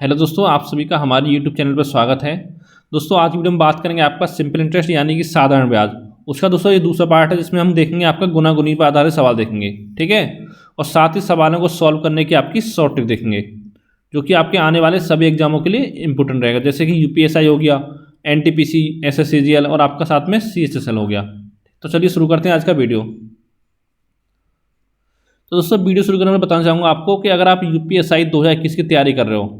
Hello दोस्तों, आप सभी का हमारे यूट्यूब चैनल पर स्वागत है। दोस्तों आज वीडियो में बात करेंगे आपका सिंपल इंटरेस्ट यानी कि साधारण ब्याज। उसका दोस्तों ये दूसरा पार्ट है जिसमें हम देखेंगे आपका गुना गुनी पर आधारित सवाल देखेंगे, ठीक है। और साथ ही सवालों को सॉल्व करने की आपकी शॉर्ट ट्रिक देखेंगे जो कि आपके आने वाले सभी एग्जामों के लिए इंपॉर्टेंट रहेगा, जैसे कि यूपीएसआई हो गया, एनटीपीसी, एसएससीजीएल और आपका साथ में सीएचएसएल हो गया। तो चलिए शुरू करते हैं आज का वीडियो। तो दोस्तों वीडियो शुरू करने में बताना चाहूँगा आपको कि अगर आप यूपीएसआई 2021 की तैयारी कर रहे हो,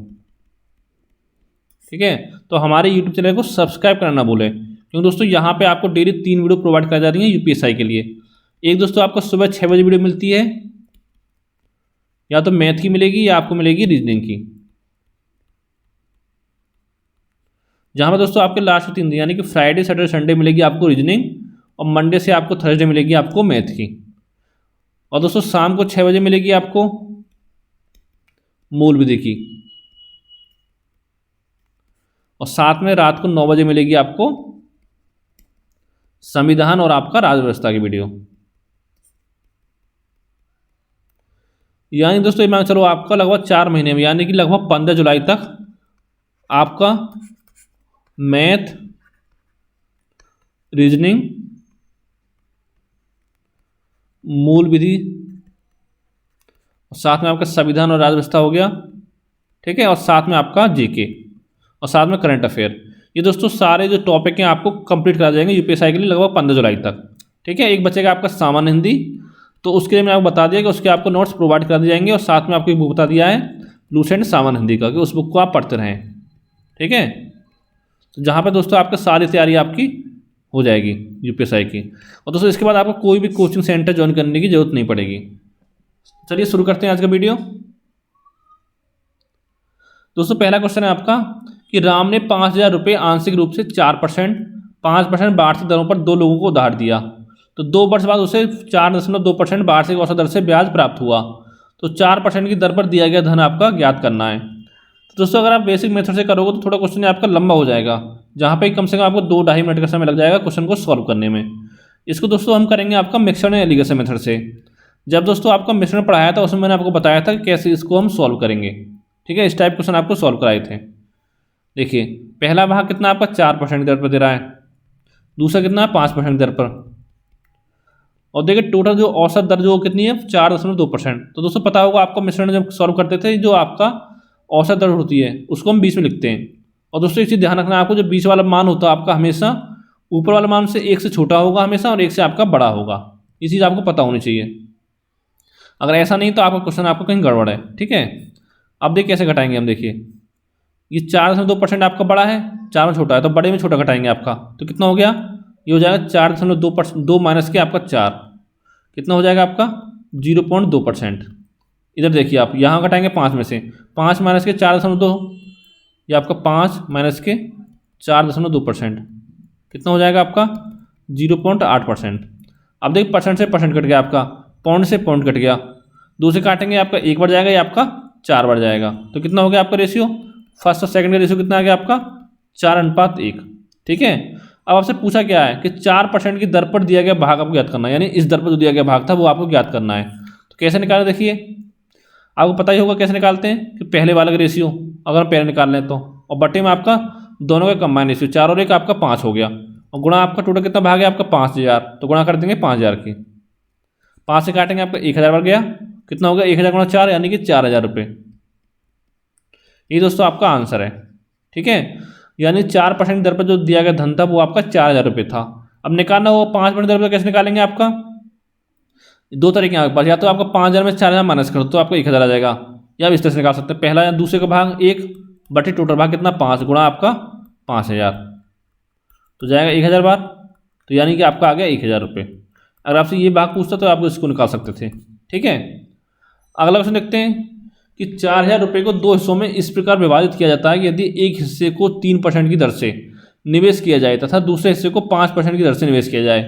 ठीक है, तो हमारे यूट्यूब चैनल को सब्सक्राइब करना ना भूलें, क्योंकि दोस्तों यहाँ पे आपको डेली 3 वीडियो प्रोवाइड कराई जा रही हैं यूपीएसआई के लिए। एक दोस्तों आपको सुबह 6 बजे वीडियो मिलती है, या तो मैथ की मिलेगी या आपको मिलेगी रीजनिंग की, जहाँ पर दोस्तों आपके लास्ट 3 दिन यानी कि फ्राइडे सैटरडे संडे मिलेगी आपको रीजनिंग, और मंडे से आपको थर्सडे मिलेगी आपको मैथ की। और दोस्तों शाम को 6 बजे मिलेगी आपको मूल विधि की, और साथ में रात को 9 बजे मिलेगी आपको संविधान और आपका राज्य व्यवस्था की वीडियो। यानी दोस्तों ये मान चलो आपका लगभग 4 महीने में यानी कि लगभग 15 जुलाई तक आपका मैथ, रीजनिंग, मूल विधि, साथ में आपका संविधान और राज्य व्यवस्था हो गया, ठीक है, और साथ में आपका जीके और साथ में करंट अफेयर, ये दोस्तों सारे जो टॉपिक हैं आपको कंप्लीट करा जाएंगे यूपीएसआई के लिए लगभग 15 जुलाई तक, ठीक है। एक बचेगा आपका सामान्य हिंदी, तो उसके लिए मैंने आपको बता दिया कि उसके आपको नोट्स प्रोवाइड करा दिए जाएंगे, और साथ में आपको एक बुक बता दिया है लूसेंट सामान्य हिंदी का कि उस बुक को आप पढ़ते रहें, ठीक है। तो जहाँ पर दोस्तों आपकी सारी तैयारी आपकी हो जाएगी यूपीएसआई की, और दोस्तों इसके बाद आपको कोई भी कोचिंग सेंटर ज्वाइन करने की जरूरत नहीं पड़ेगी। चलिए शुरू करते हैं आज का वीडियो। दोस्तों पहला क्वेश्चन है आपका कि राम ने 5,000 रुपये आंशिक रूप से 4%, 5% वार्षिक दरों पर 2 लोगों को उधार दिया, तो 2 वर्ष बाद उसे 4.2% वार्षिक औसत दर से ब्याज प्राप्त हुआ, तो 4% की दर पर दिया गया धन आपका ज्ञात करना है। तो दोस्तों अगर आप बेसिक मेथड से करोगे तो थोड़ा क्वेश्चन आपका लंबा हो जाएगा, जहाँ पे कम से कम आपको 2-2.5 मिनट का समय लग जाएगा क्वेश्चन को सॉल्व करने में। इसको दोस्तों हम करेंगे आपका मिक्सर एंड एलिगेशन मेथड से। जब दोस्तों आपका मिश्रण पढ़ाया था उसमें मैंने आपको बताया था कि कैसे इसको हम सॉल्व करेंगे, ठीक है। इस टाइप क्वेश्चन आपको सॉल्व कराए थे। देखिए पहला भाग कितना आपका 4% दर पर दे रहा है, दूसरा कितना है 5% दर पर, और देखिए टोटल जो औसत दर जो कितनी है 4.2%। तो दोस्तों पता होगा आपको मिश्रण जब सॉल्व करते थे जो आपका औसत दर होती है उसको हम 20 में लिखते हैं। और दोस्तों एक चीज़ ध्यान रखना है आपको, जो 20 वाला मान होता है आपका हमेशा ऊपर वाला मान से 1 से छोटा होगा हमेशा, और 1 से आपका बड़ा होगा। ये चीज़ आपको पता होनी चाहिए, अगर ऐसा नहीं तो आपका क्वेश्चन आपको कहीं गड़बड़ है, ठीक है। अब देखिए कैसे घटाएंगे हम। देखिए ये 4.2% आपका बड़ा है, 4 में छोटा है, तो बड़े में छोटा घटाएंगे आपका, तो कितना हो गया, ये हो जाएगा 4.2%, 2 माइनस के आपका 4, कितना हो जाएगा आपका 0.2%। इधर देखिए आप यहाँ घटाएंगे 5 में से, 5 माइनस के 4.2, ये आपका 5 माइनस के 4.2%, कितना हो जाएगा आपका 0.8%। अब देखिए परसेंट से परसेंट कट गया आपका, पॉइंट से पॉइंट कट गया, 2 से काटेंगे आपका 1 बढ़ जाएगा, या आपका 4 बढ़ जाएगा, तो कितना हो गया आपका रेशियो, फर्स्ट और सेकंड का रेशियो कितना आ गया आपका 4:1, ठीक है। अब आपसे पूछा क्या है कि 4% की दर पर दिया गया भाग आपको ज्ञात करना है, यानी इस दर पर जो दिया गया भाग था वो आपको ज्ञात करना है। तो कैसे निकालें, देखिए आपको पता ही होगा कैसे निकालते हैं कि पहले वाले का रेशियो अगर हम पहले निकाल लें तो, और बटे में आपका दोनों का कंबाइन रेशियो 4 और 1 आपका 5 हो गया, और गुणा आपका टोटल कितना भाग है आपका 5,000, तो गुणा कर देंगे 5,000 की, 5 से काटेंगे आपका 1,000 बढ़ गया, कितना हो गया 1,000 गुणा 4 यानी कि 4,000 रुपये। ये दोस्तों आपका आंसर है, ठीक है। यानी 4% दर पर जो दिया गया धन था वो आपका 4,000 रुपये था। अब निकालना वो 5% दर पर कैसे निकालेंगे, आपका 2 तरीके हैं आपके पास, या तो आपका 5,000 में 4,000 माइनस करो तो आपको 1,000 आ जाएगा, या आप इस तरह से निकाल सकते हैं, पहला या दूसरे का भाग 1 बटे टोटल भाग कितना 5 गुणा आपका 5,000, तो जाएगा 1,000 बार, तो यानी कि आपका आ गया 1,000 रुपये। अगर आपसे ये भाग पूछता तो आप इसको निकाल सकते थे, ठीक है। अगला क्वेश्चन देखते हैं कि 4,000 रुपये को 2 हिस्सों में इस प्रकार विभाजित किया जाता है कि यदि एक हिस्से को 3% की दर से निवेश किया जाए तथा दूसरे हिस्से को 5% की दर से निवेश किया जाए,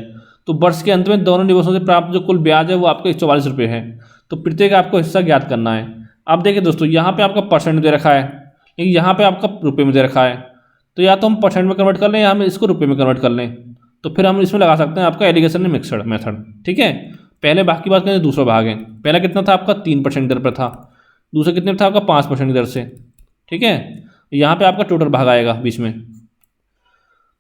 तो वर्ष के अंत में दोनों निवेशों से प्राप्त जो कुल ब्याज है वो आपका 144 रुपये है। तो प्रत्येक आपको हिस्सा ज्ञात करना है। अब देखिए दोस्तों यहाँ पे आपका परसेंट दे रखा है, लेकिन यहाँ पे आपका रुपये में दे रखा है, तो या तो हम परसेंट में कन्वर्ट कर लें या हम इसको रुपये में कन्वर्ट कर लें, तो फिर हम इसमें लगा सकते हैं आपका एलिगेशन एंड मिक्सड मेथड, ठीक है। पहले भाग की बात करें, दूसरा भाग है, पहला कितना था आपका 3% दर पर था, दूसरा कितने में था आपका 5% की दर से, ठीक है, यहाँ पे आपका टोटल भाग आएगा बीच में।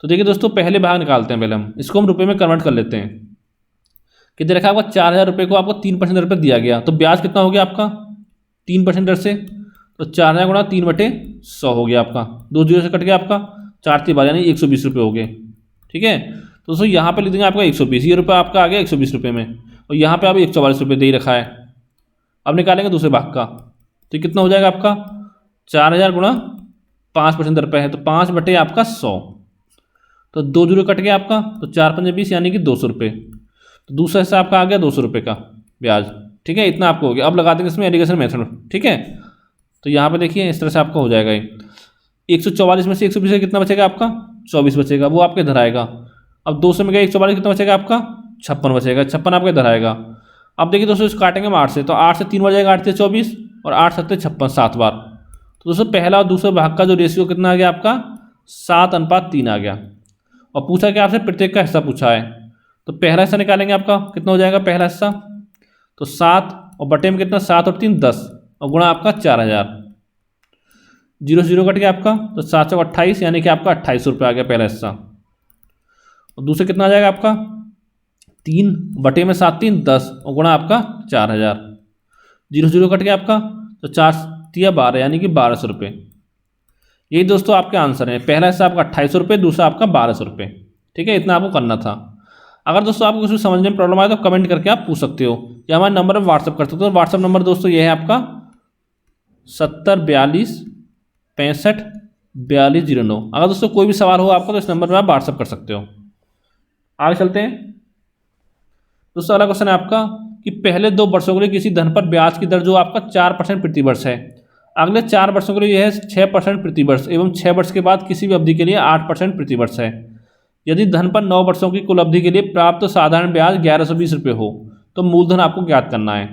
तो देखिए दोस्तों, पहले भाग निकालते हैं, पहले हम इसको हम रुपये में कन्वर्ट कर लेते हैं। कितने रखा आपका 4000 रुपये को आपको 3% दर पर दिया गया, तो ब्याज कितना हो गया आपका 3% दर से, तो 4000 गुणा 3/100 हो गया आपका, 2 जीरो से कट गया आपका 4×3 यानी 120 रुपये हो गए। ठीक है, तो दोस्तों यहाँ पे लिख देंगे आपका 120, ये रुपये आपका आ गया 120 रुपये में, और यहाँ पे आप 144 रुपये दे ही रखा है। अब निकालेंगे दूसरे भाग का, तो कितना हो जाएगा आपका 4000 गुणा 5% दर पे है, तो 5 आपका 100, तो 2 जीरो कट गया आपका, तो 4×5 यानी कि 200 रुपये, तो दूसरा हिस्सा आपका आ गया 200 रुपये का ब्याज। ठीक है, इतना आपको हो गया। अब लगा देंगे इसमें एलिगेशन मेथड। ठीक है, तो यहाँ पे देखिए इस तरह से आपका हो जाएगा ये 144 में से 120 कितना बचेगा आपका 24 बचेगा, वो आपके इधर आएगा। अब 200 में गया 144 कितना बचेगा आपका 56 बचेगा, 56 आपके इधर आएगा। अब देखिए दोस्तों, इसको काटेंगे हम 8 से, तो 8 से 3 बार जाएगा, 8 से 24 और 8 7 56, 7 बार। तो दोस्तों पहला और दूसरे भाग का जो रेशियो कितना आ गया आपका 7:3 आ गया। और पूछा कि आपसे प्रत्येक का हिस्सा पूछा है, तो पहला हिस्सा निकालेंगे आपका कितना हो जाएगा पहला हिस्सा, तो 7 और बटे में कितना 7 और 3 10 और गुणा आपका 4000, 0 0 कट गया आपका, तो 7 से 28 यानी कि आपका 28 रुपये आ गया पहला हिस्सा। और दूसरे कितना आ जाएगा आपका 3 बटे में 7 3 10 और गुणा आपका 4000, 0 0 कट गया आपका, तो 4 3 12 यानी कि 1200 रुपये। यही दोस्तों आपके आंसर है, पहला हिस्सा आपका 2800 रुपये, दूसरा आपका 1200 रुपये। ठीक है, इतना आपको करना था। अगर दोस्तों आपको कुछ समझने में प्रॉब्लम आए तो कमेंट करके आप पूछ सकते हो, या हमारे नंबर पर व्हाट्सअप कर सकते हो। व्हाट्सअप नंबर दोस्तों ये है आपका 7042 65 4209। अगर दोस्तों कोई भी सवाल हो आपका तो इस नंबर पर आप व्हाट्सअप कर सकते हो। आगे चलते हैं दोस्तों, अगला क्वेश्चन है आपका कि पहले 2 वर्षों के लिए किसी धन पर ब्याज की दर जो आपका 4% प्रति वर्ष है, अगले 4 वर्षों के लिए यह है 6% प्रति वर्ष एवं 6 वर्ष के बाद किसी भी अवधि के लिए 8% प्रति वर्ष है। यदि धन पर 9 वर्षों की कुल अवधि के लिए प्राप्त साधारण ब्याज 1120 रुपये हो, तो मूलधन आपको ज्ञात करना है।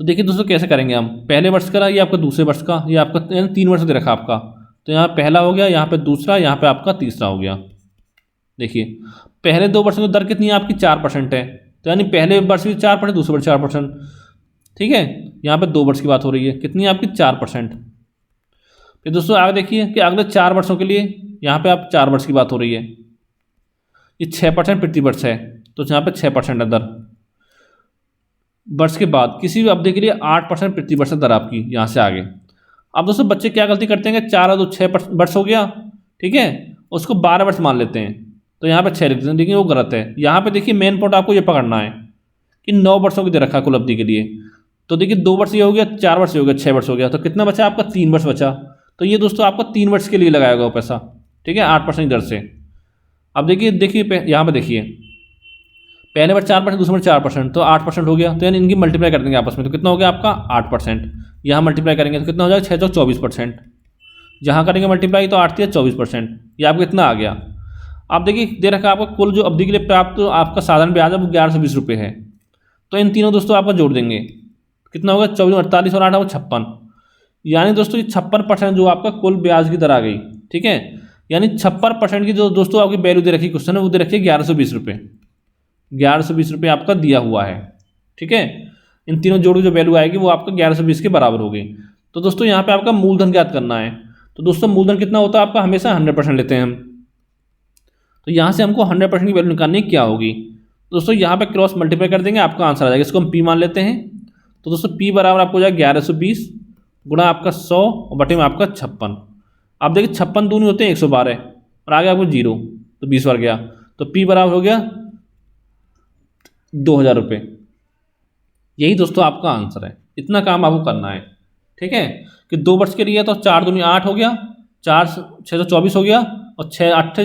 तो देखिए दोस्तों कैसे करेंगे हम, पहले वर्ष का, ये आपका दूसरे वर्ष का, ये आपका 3 वर्ष दे रखा आपका, तो यहाँ पहला हो गया, यहाँ पे दूसरा, यहाँ पे आपका तीसरा हो गया। देखिए पहले 2 वर्षों की दर कितनी है आपकी 4% है, तो यानी पहले वर्ष भी 4%, दूसरे वर्ष 4%। ठीक है, यहाँ पे 2 वर्ष की बात हो रही है, कितनी है आपकी 4%। फिर दोस्तों आगे देखिए कि अगले 4 वर्षों के लिए यहाँ पे आप 4 वर्ष की बात हो रही है, ये 6% प्रति वर्ष है, तो यहाँ पे 6% है दर। वर्ष के बाद किसी भी अवधि के लिए 8% प्रति वर्ष दर आपकी यहाँ से आगे। अब दोस्तों बच्चे क्या गलती करते हैं कि 4 और 2 6 वर्ष हो गया, ठीक है, उसको 12 वर्ष मान लेते हैं, तो यहाँ पे 6 लिख देते हैं, लेकिन वो गलत है। यहाँ पे देखिए मेन पॉइंट आपको ये पकड़ना है कि 9 वर्षों की दे रखा कुल अवधि के लिए, तो देखिए 2 वर्ष ये हो गया, 4 वर्ष हो गया, 6 वर्ष हो गया, तो कितना बचा आपका 3 वर्ष बचा। तो ये दोस्तों आपका 3 वर्ष के लिए लगाया होगा पैसा। ठीक है, 8% दर से। अब देखिए यहाँ पे देखिए पहले वर्ष 4%, दूसरे वर्ष 4%, तो 8% हो गया, तो यानी इनकी मल्टीप्लाई कर देंगे आपस में, तो कितना हो गया आपका 8%। यहाँ मल्टीप्लाई करेंगे तो कितना हो जाएगा 6 चौक 24%, जहाँ करेंगे मल्टीप्लाई तो 8 3 24%, ये आपको इतना आ गया। अब देखिए दे रखा आपका कुल जो अवधि के लिए प्राप्त तो आपका साधारण ब्याज है वो 1120 रुपये है, तो इन तीनों दोस्तों आपको जोड़ देंगे, कितना होगा 24 48 और 8 वो 56, यानी दोस्तों ये 56% जो आपका कुल ब्याज की दर आ गई। ठीक है, यानी 56% की जो दोस्तों आपकी वैल्यू दे रखी क्वेश्चन है वो दे रखी है 1120 रुपये, 1120 रुपये आपका दिया हुआ है। ठीक है, इन तीनों जोड़ों जो वैल्यू आएगी वो आपका 1120 के बराबर होगी। तो दोस्तों यहाँ पे आपका मूलधन ज्ञात करना है, तो दोस्तों मूलधन कितना होता है आपका, हमेशा 100% लेते हैं हम, तो यहाँ से हमको 100% की वैल्यू निकालनी क्या होगी। दोस्तों यहाँ पे क्रॉस मल्टीप्लाई कर देंगे, आपका आंसर आ जाएगा, इसको हम पी मान लेते हैं। तो दोस्तों पी बराबर आपको हो जाएगा 1120 गुणा आपका 100 और बटे में आपका 56। आप देखिए 56 दूनी होते हैं 112 और आगे आपको 0, तो 20 बार गया, तो पी बराबर हो गया 2000 रुपये। यही दोस्तों आपका आंसर है, इतना काम आपको करना है। ठीक है, कि 2 वर्ष के लिए तो 4 दूनी 8 हो गया, 4 6 24 हो गया और 6 8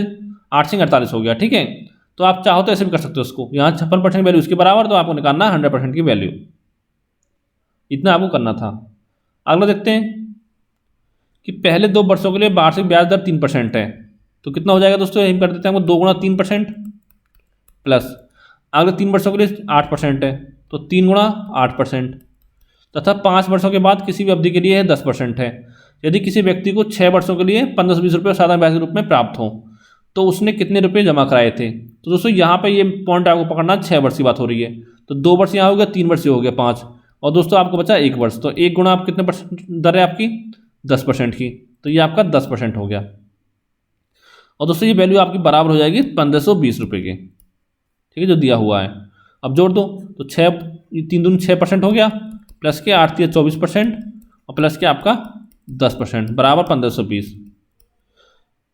48 हो गया। ठीक है, तो आप चाहो तो ऐसे भी कर सकते हो उसको, यहाँ 56% वैल्यू उसके बराबर, तो आपको निकालना है 100% की वैल्यू, इतना आपको करना था। अगला देखते हैं कि पहले 2 वर्षों के लिए वार्षिक ब्याज दर 3% है, तो कितना हो जाएगा दोस्तों, यही कर देते हैं हमको 2 गुणा 3% प्लस अगले 3 वर्षों के लिए 8% है, तो 3 गुणा 8%, तथा 5 वर्षों के बाद किसी भी अवधि के लिए 10% है। यदि किसी व्यक्ति को 6 वर्षों के लिए 1520 रुपये साधारण ब्याज के रूप में प्राप्त हो, तो उसने कितने रुपये जमा कराए थे। तो दोस्तों यहाँ पे ये पॉइंट आपको पकड़ना, 6 वर्ष की बात हो रही है, तो 2 वर्ष यहाँ हो गया, 3 वर्ष हो गया 5, और दोस्तों आपको बचा 1 वर्ष, तो 1 गुणा आप कितने % दर है आपकी 10% की, तो ये आपका 10% हो गया। और दोस्तों ये वैल्यू आपकी बराबर हो जाएगी 1520 रुपये की, ठीक है, जो दिया हुआ है। अब जोड़ दो तो 6, 3 दूनी 6% हो गया, प्लस के 8 3 24% और प्लस के आपका 10% बराबर 1520।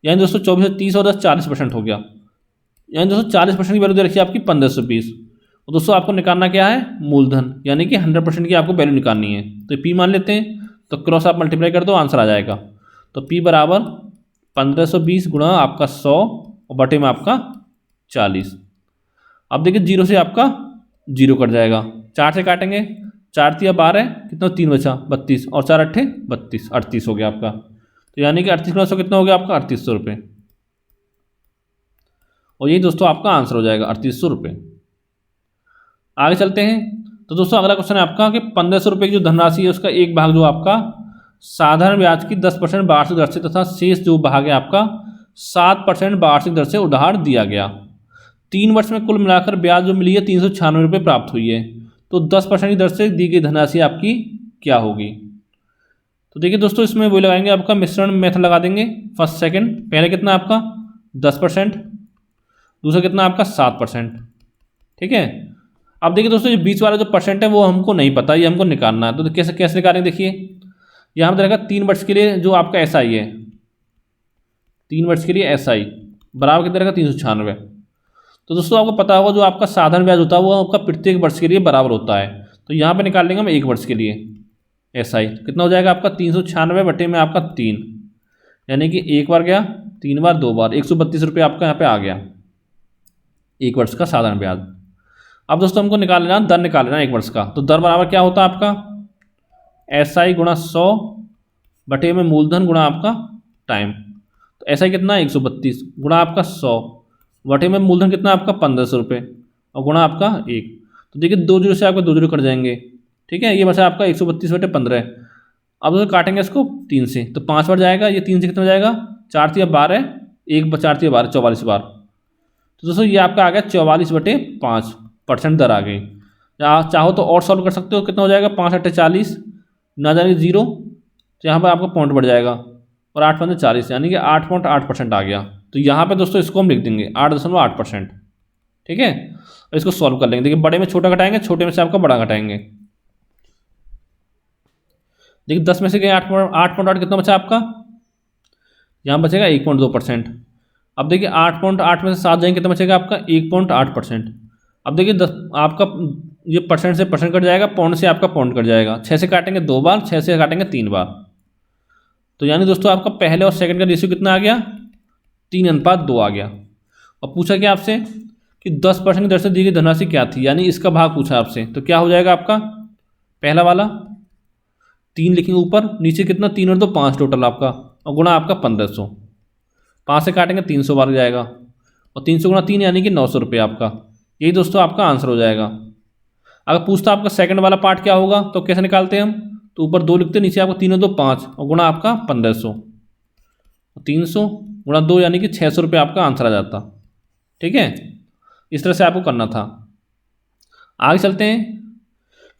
यानी दोस्तों 24 30 और 10 40% हो गया। यानी दोस्तों 40% की वैल्यू दे रखी है आपकी 1520। और दोस्तों आपको निकालना क्या है, मूलधन, यानी कि 100% की आपको वैल्यू निकालनी है। तो पी मान लेते हैं, तो क्रॉस आप मल्टीप्लाई कर दो, आंसर आ जाएगा। तो पी बराबर 1520 गुणा आपका 100 और बटे में आपका 40। अब देखिए 0 से आपका 0 कट जाएगा, 4 से काटेंगे, 4 3 12, कितना 3 बचा 32 और 4 8 32, 38 हो गया आपका। तो यानी कि 38 गुणा 100 कितना हो गया आपका 3800 रुपये। और यही दोस्तों आपका आंसर हो जाएगा 3800 रुपये। आगे चलते हैं। तो दोस्तों अगला क्वेश्चन है आपका कि 1500 रुपये की जो धनराशि है उसका एक भाग जो आपका साधारण ब्याज की 10% वार्षिक दर से तथा शेष जो भाग है आपका 7% वार्षिक दर से उधार दिया गया। 3 वर्ष में कुल मिलाकर ब्याज जो मिली है 396 रुपये प्राप्त हुई है। तो 10% की दर से दी गई धनराशि आपकी क्या होगी। तो देखिए दोस्तों इसमें वो लगाएंगे आपका मिश्रण मेथड लगा देंगे फर्स्ट सेकंड। पहले कितना आपका 10%, दूसरा कितना आपका 7%, ठीक है। अब देखिए दोस्तों ये बीच वाला जो परसेंट है वो हमको नहीं पता, ये हमको निकालना है। तो कैसे कैसे निकालेंगे, देखिए यहाँ पर रहेगा 3 वर्ष के लिए जो आपका SI है, 3 वर्ष के लिए SI बराबर कितना रहेगा 396। तो दोस्तों आपको पता होगा जो आपका साधारण ब्याज होता है वो आपका प्रत्येक वर्ष के लिए बराबर होता है। तो यहाँ पे निकाल लेंगे हम 1 वर्ष के लिए SI, कितना हो जाएगा आपका 396 बटे में आपका 3, यानी कि 1 बार गया, 3 बार, 2 बार, 132 रुपये आपका यहाँ पे आ गया 1 वर्ष का साधारण ब्याज। अब दोस्तों हमको निकाल लेना दर, निकाल लेना 1 वर्ष का। तो दर बराबर क्या होता है आपका SI गुणा 100 बटे में मूलधन गुणा आपका टाइम। तो SI कितना 132 गुणा आपका 100 बटे में मूलधन कितना आपका 1500 रुपये और गुणा आपका 1। तो देखिए 2 जीरो से आपका 2 जीरो कट जाएंगे, ठीक है। ये बचा आपका 132 बटे 15। अब दोस्तों काटेंगे इसको 3 से, तो 5 बार जाएगा, ये 3 से कितना हो जाएगा 4 3 12, 1 4 3 12 44 बार। तो दोस्तों ये आपका आ गया 44 बटे 5% दर आ गई। चाहो तो और सॉल्व कर सकते हो, कितना हो जाएगा 5 8 40, ना जाने 0, तो यहाँ पर आपका पॉइंट बढ़ जाएगा और 8 5 40, यानी कि 8.8% आ गया। तो यहाँ पे दोस्तों इसको हम लिख देंगे 8.8%, ठीक है। और इसको सॉल्व कर लेंगे। देखिए बड़े में छोटा घटाएंगे, छोटे में से आपका बड़ा घटाएंगे। देखिए 10 में से गए 8.8, कितना बचा आपका, यहाँ बचेगा 1.2%। अब देखिए 8.8 में से 7 जाएंगे, कितना बचेगा आपका 1.8%। अब देखिए 10 आपका ये परसेंट से परसेंट कट जाएगा, पॉइंट से आपका पॉइंट कट जाएगा। 6 से काटेंगे 2 बार, 6 से काटेंगे 3 बार। तो यानी दोस्तों आपका पहले और सेकंड का रेशियो कितना आ गया 3:2 आ गया। और पूछा क्या आपसे कि 10% की दर से दी गई धनराशि क्या थी, यानी इसका भाग पूछा आपसे। तो क्या हो जाएगा आपका पहला वाला 3 लिखेंगे ऊपर, नीचे कितना 3 और 2 5 टोटल आपका, और गुणा आपका 1500। 5 से काटेंगे 300 बार जाएगा, और 300 गुणा 3 यानी कि 900 रुपये आपका। यही दोस्तों आपका आंसर हो जाएगा। अगर पूछता आपका सेकंड वाला पार्ट क्या होगा तो कैसे निकालते हैं हम, तो ऊपर 2 लिखते, नीचे आपको 3 और 2 5 और गुणा आपका 1500, 300 गुणा 2 यानी कि 600 रुपये आपका आंसर आ जाता, ठीक है। इस तरह से आपको करना था। आगे चलते हैं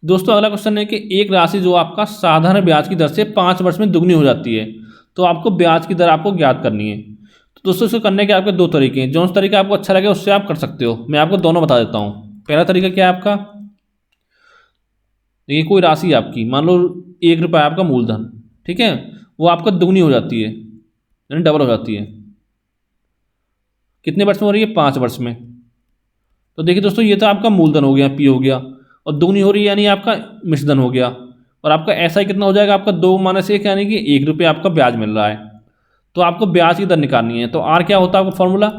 दोस्तों। अगला क्वेश्चन है कि एक राशि जो आपका साधारण ब्याज की दर से 5 वर्ष में दुगनी हो जाती है, तो आपको ब्याज की दर आपको ज्ञात करनी है। तो दोस्तों इसको करने के आपके 2 तरीके हैं, जो तरीका आपको अच्छा लगे उससे आप कर सकते हो। मैं आपको दोनों बता देता हूँ। पहला तरीका क्या है आपका, देखिए कोई राशि आपकी मान लो 1 रुपये आपका मूलधन, ठीक है, वो आपका दुगनी हो जाती है, यानी डबल हो जाती है। कितने वर्ष में हो रही है 5 वर्ष में। तो देखिए दोस्तों ये तो आपका मूलधन हो गया, P हो गया, और दुगनी हो रही है यानी आपका मिश्रधन हो गया। और आपका SI कितना हो जाएगा आपका 2-1 यानी कि 1 रुपये आपका ब्याज मिल रहा है। तो आपको ब्याज की दर निकालनी है। तो R क्या होता है आपका फॉर्मूला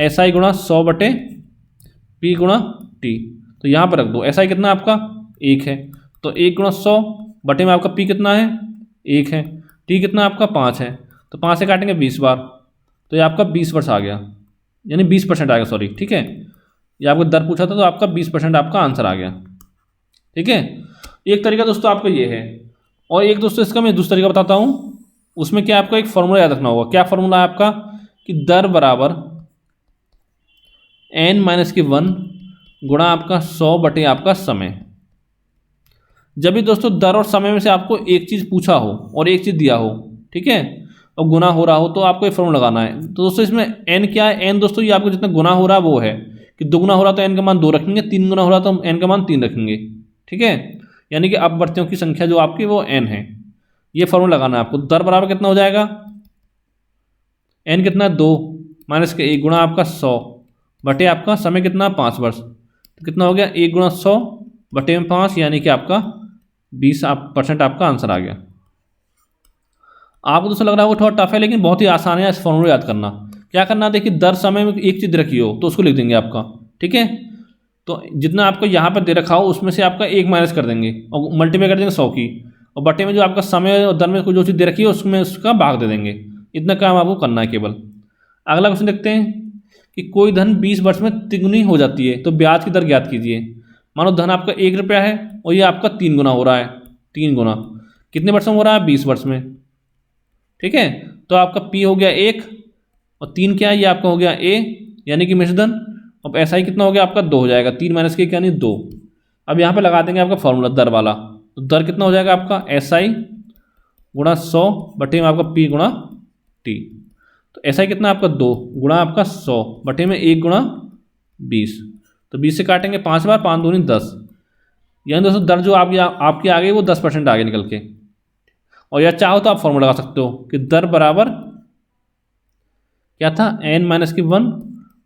SI गुणा 100 बटे P गुणा T। तो यहाँ पर रख दो, SI कितना आपका 1 है, तो 1 गुणा 100 बटे में आपका P कितना है 1 है, T कितना आपका 5 है। तो 5 से काटेंगे 20 बार, तो ये आपका 20 वर्ष आ गया, यानी 20% आ गया, सॉरी, ठीक है। ये आपको दर पूछा था तो आपका 20% आपका आंसर आ गया, ठीक है। एक तरीका दोस्तों आपका ये है। और एक दोस्तों इसका मैं दूसरा तरीका बताता हूँ। उसमें क्या आपको एक फॉर्मूला याद रखना होगा। क्या फॉर्मूला है आपका कि दर बराबर n-1 गुणा आपका 100 बटे आपका समय। जब भी दोस्तों दर और समय में से आपको एक चीज़ पूछा हो और एक चीज़ दिया हो, ठीक है, और गुना हो रहा हो, तो आपको ये फॉर्मूला लगाना है। तो दोस्तों इसमें एन क्या है, एन दोस्तों ये आपको जितना गुना हो रहा है वो है कि दुगुना हो रहा तो एन का मान 2 रखेंगे, 3 गुना हो रहा तो एन का मान 3 रखेंगे, ठीक है। यानी कि अपवर्तियों की संख्या जो आपकी वो एन है। ये फॉर्मूला लगाना है आपको। दर बराबर कितना हो जाएगा, एन कितना 2 माइनस के 1 गुणा आपका 100 बटे आपका समय कितना 5 वर्ष, तो कितना हो गया 1 गुणा 100 बटे में 5, यानी कि आपका 20% आपका आंसर आ गया। आपको दोस्तों लग रहा है वो थोड़ा टफ है, लेकिन बहुत ही आसान है इस फॉर्मूला याद करना। क्या करना है, देखिए दर समय में एक चीज़ रखी हो तो उसको लिख देंगे आपका, ठीक है। तो जितना आपको यहाँ पर दे रखा हो उसमें से आपका 1 माइनस कर देंगे और मल्टीप्लाई कर देंगे 100 की, और बटे में जो आपका समय और दर में जो चीज़ दे रखी है उसमें उसका भाग दे देंगे। इतना काम आपको करना है केवल। अगला क्वेश्चन देखते हैं कि कोई धन 20 वर्ष में तिगुनी हो जाती है तो ब्याज की दर ज्ञात कीजिए। मानो धन आपका 1 रुपया है और ये आपका 3 गुना हो रहा है। 3 गुना कितने वर्ष में हो रहा है, 20 वर्ष में, ठीक है। तो आपका P हो गया 1 और 3 क्या है, ये आपका हो गया A यानी कि मिश्रधन। अब SI कितना हो गया आपका 2 हो जाएगा, 3 माइनस के यानी 2। अब यहाँ पे लगा देंगे आपका फॉर्मूला दर वाला। तो दर कितना हो जाएगा आपका SI गुणा 100 बटे में आपका P गुणा T। तो SI कितना आपका 2 गुणा आपका 100 बटे में 1 गुणा 20। तो 20 से काटेंगे 5 बार, 5 दूनी 10, यानी दोस्तों दर जो आपकी आ गई वो 10% आगे निकल के। और या चाहो तो आप फॉर्मूला लगा सकते हो कि दर बराबर क्या था, n-1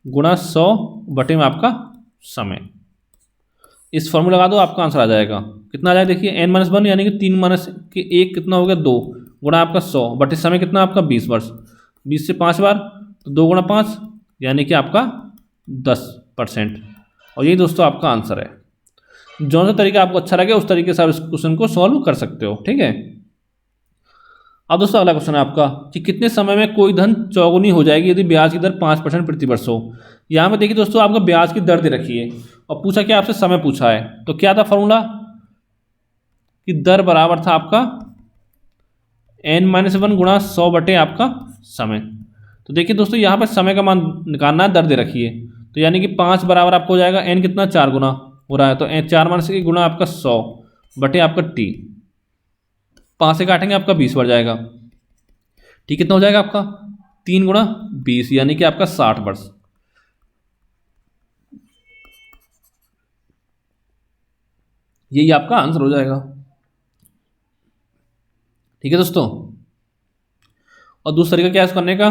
गुणा 100 बटे में आपका समय। इस फॉर्मूला लगा दो, आपका आंसर आ जाएगा। कितना आ जाएगा देखिए, n-1 यानी कि 3 माइनस के 1 कितना हो गया 2 गुणा आपका 100 बटे समय कितना आपका 20 वर्ष। 20 से 5 बार तो 2 गुणा 5 यानी कि आपका 10%। और यही दोस्तों आपका आंसर है। जो सा तरीका आपको अच्छा लगे उस तरीके से आप इस क्वेश्चन को सॉल्व कर सकते हो, ठीक है। अब दोस्तों अगला क्वेश्चन है आपका कि कितने समय में कोई धन चौगुनी हो जाएगी यदि ब्याज की दर 5% प्रति वर्ष हो। यहाँ पे देखिए दोस्तों आपको ब्याज की दर दे रखी है और पूछा क्या आपसे समय पूछा है। तो क्या था फॉर्मूला कि दर बराबर था आपका n-1 गुणा 100 बटे आपका समय। तो देखिए दोस्तों यहाँ पर समय का मान निकालना है, दर दे रखी है। तो यानी कि 5 बराबर आपको हो जाएगा n कितना 4 गुना हो रहा है, तो 4 माइनस के गुना आपका 100 बटे आपका t। 5 से काटेंगे आपका 20 बढ़ जाएगा, ठीक कितना हो जाएगा आपका 3 गुणा 20 यानी कि आपका 60 वर्ष। यही आपका आंसर हो जाएगा, ठीक है दोस्तों। और दूसरा तरीका क्या है इसको करने का,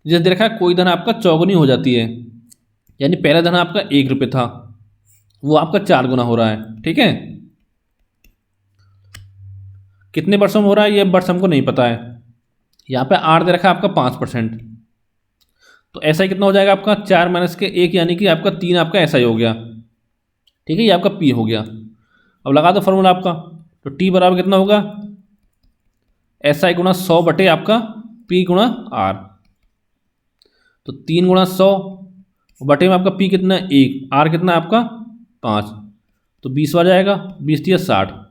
जैसे देखा है कोई धन आपका चौगुनी हो जाती है, यानी पहला धन आपका 1 रुपये था वो आपका 4 गुना हो रहा है, ठीक है। कितने वर्षों में हो रहा है ये वर्ष हमको नहीं पता है। यहाँ पे 8 दे रखा है आपका 5%। तो ऐसा कितना हो जाएगा आपका 4 माइनस के 1 यानी कि आपका 3 आपका ऐसा ही हो गया, ठीक है। ये आपका P हो गया। अब लगा दो फॉर्मूला आपका, तो T बराबर कितना होगा SI गुणा 100 बटे आपका P गुणा R। तो 3 गुणा 100 बटे में आपका P कितना 1, R कितना आपका 5, तो 20 आ जाएगा, 20 या 60,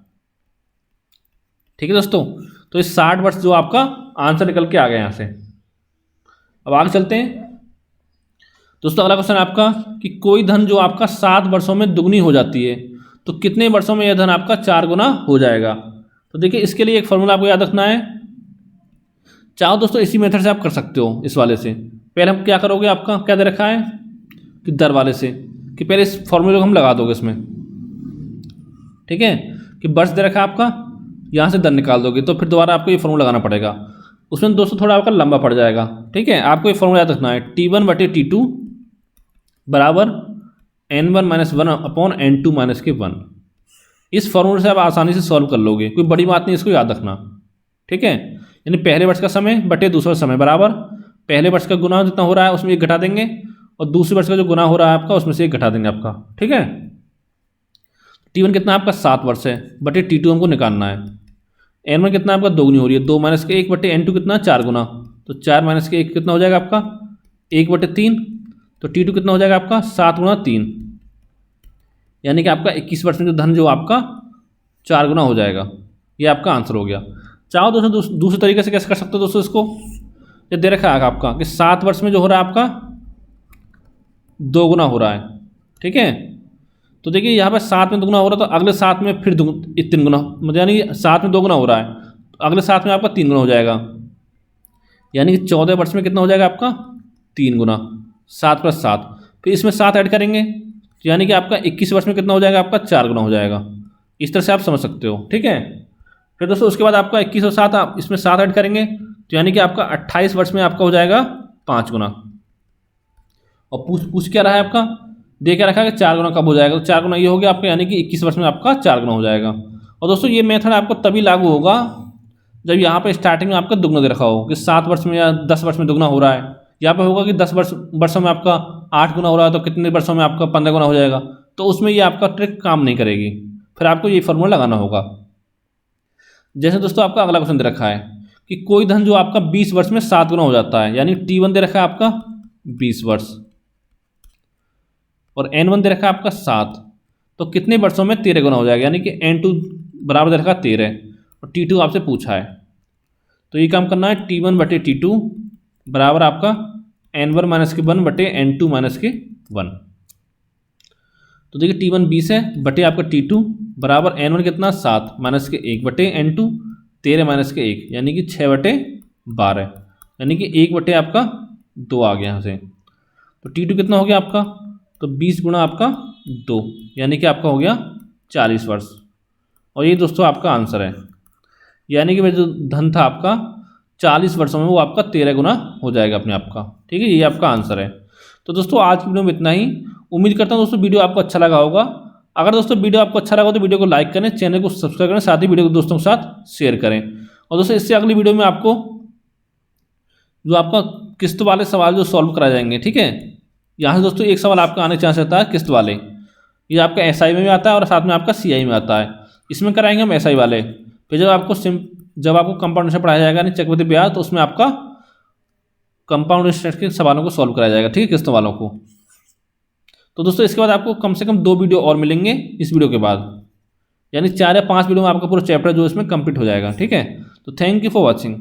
ठीक है दोस्तों। तो इस 60 वर्ष जो आपका आंसर निकल के आ गया यहाँ से। अब आगे चलते हैं दोस्तों। अगला क्वेश्चन आपका कि कोई धन जो आपका 7 वर्षों में दुगनी हो जाती है तो कितने वर्षों में यह धन आपका 4 गुना हो जाएगा। तो देखिए इसके लिए एक फॉर्मूला आपको याद रखना है। चाहो दोस्तों इसी मेथड से आप कर सकते हो इस वाले से। पहले हम क्या करोगे, आपका क्या दे रखा है कि दर वाले से, कि पहले इस फॉर्मूले को हम लगा दोगे इसमें, ठीक है। कि वर्ष दे रखा है आपका, यहाँ से दर निकाल दोगे तो फिर दोबारा आपको ये फॉर्मूला लगाना पड़ेगा। उसमें दोस्तों थोड़ा आपका लंबा पड़ जाएगा, ठीक है। आपको ये फॉर्मूला याद रखना है, T1 बटे T2 बराबर n1-1 अपॉन n2-1। इस फॉर्मूले से आप आसानी से सॉल्व कर लोगे, कोई बड़ी बात नहीं, इसको याद रखना, ठीक है। यानी पहले वर्ष का समय बटे दूसरा समय बराबर पहले वर्ष का गुना जितना हो रहा है उसमें 1 घटा देंगे और दूसरे वर्ष का जो गुना हो रहा है आपका उसमें से 1 घटा देंगे आपका, ठीक है। T1 कितना आपका 7 वर्ष है बटे T2 हमको निकालना है। n1 कितना आपका 2 गुनी हो रही है, 2 माइनस के 1 बटे n2 कितना 4 गुना, तो 4 माइनस के 1 कितना हो जाएगा आपका 1 बटे 3। तो T2 कितना हो जाएगा आपका 7 गुना 3, यानी कि आपका 21 वर्ष में जो धन जो आपका 4 गुना हो जाएगा। ये आपका आंसर हो गया। चाहो दोस्तों दूसरे तरीके से कैसे कर सकते हो दोस्तों, इसको ये दे रखा है आपका कि 7 वर्ष में जो हो रहा है आपका 2 गुना हो रहा है, ठीक है। तो देखिए यहाँ पर 7 में दुगना हो रहा है, तो अगले 7 में फिर 3 गुना, मतलब यानी 7 में 2 गुना हो रहा है, तो अगले 7 में आपका 3 गुना हो जाएगा, यानी कि 14 वर्ष में कितना हो जाएगा आपका 3 गुना, 7 + 7, फिर इसमें 7 ऐड करेंगे, यानी कि आपका 21 वर्ष में कितना हो जाएगा आपका 4 गुना हो जाएगा। इस तरह से आप समझ सकते हो, ठीक है। फिर दोस्तों उसके बाद आपका 21 और 7 आप इसमें 7 ऐड करेंगे, तो यानी कि आपका 28 वर्ष में आपका हो जाएगा 5 गुना। और पूछ क्या रहा है आपका, दे क्या रखा है कि 4 गुना कब हो जाएगा, तो 4 गुना ये हो गया आपका, यानी कि 21 वर्ष में आपका 4 गुना हो जाएगा। और दोस्तों ये मेथड आपको तभी लागू होगा जब यहाँ पे स्टार्टिंग में आपका दुगना दे रखा हो कि 7 वर्ष में या 10 वर्ष में दुगना हो रहा है। यहाँ पे होगा कि 10 वर्षों में आपका 8 गुना हो रहा है, तो कितने वर्षों में आपका 15 गुना हो जाएगा, तो उसमें ये आपका ट्रिक काम नहीं करेगी, फिर आपको ये फॉर्मूला लगाना होगा। जैसे दोस्तों आपका अगला क्वेश्चन दे रखा है कि कोई धन जो आपका 20 वर्ष में 7 गुना हो जाता है, यानी T1 दे रखा है आपका 20 वर्ष और N1 दे रखा है आपका 7, तो कितने वर्षों में 13 गुना हो जाएगा, यानी कि N2 बराबर दे रखा 13 और T2 आपसे पूछा है। तो ये काम करना है, T1 बटे T2 बराबर आपका N1 - 1 बटे N2 - 1। तो देखिए T1 20 है बटे आपका T2 बराबर N1 कितना 7 - 1 बटे N2 13 - 1, यानी कि 6 बटे 12, यानी कि 1 बटे आपका 2 आ गया यहाँ से। तो T2 कितना हो गया आपका, तो 20 गुना आपका 2, यानी कि आपका हो गया 40 वर्ष। और ये दोस्तों आपका आंसर है, यानी कि वह जो धन था आपका 40 वर्षों में वो आपका 13 गुना हो जाएगा अपने आप का, ठीक है। ये आपका आंसर है। तो दोस्तों आज की वीडियो में इतना ही। उम्मीद करता हूँ दोस्तों वीडियो आपको अच्छा लगा होगा। अगर दोस्तों वीडियो आपको अच्छा लगा तो वीडियो को लाइक करें, चैनल को सब्सक्राइब करें, साथ ही वीडियो को दोस्तों के साथ शेयर करें। और दोस्तों इससे अगली वीडियो में आपको जो आपका किस्त वाले सवाल जो सॉल्व कराए जाएंगे, ठीक है। यहाँ से दोस्तों एक सवाल आपका आने चांस रहता है किस्त वाले, ये आपका SI में भी आता है और साथ में आपका CI में आता है। इसमें कराएंगे हम SI वाले, फिर जब आपको कंपाउंड इंटरेस्ट पढ़ाया जाएगा नहीं चक्रवृद्धि ब्याज, तो उसमें आपका कंपाउंड इंटरेस्ट के सवालों को सॉल्व कराया जाएगा, ठीक है, किस्त वालों को। तो दोस्तों इसके बाद आपको कम से कम 2 वीडियो और मिलेंगे इस वीडियो के बाद, यानी 4 या 5 वीडियो में आपका पूरा चैप्टर जो इसमें कंप्लीट हो जाएगा, ठीक है। तो थैंक यू फॉर वॉचिंग।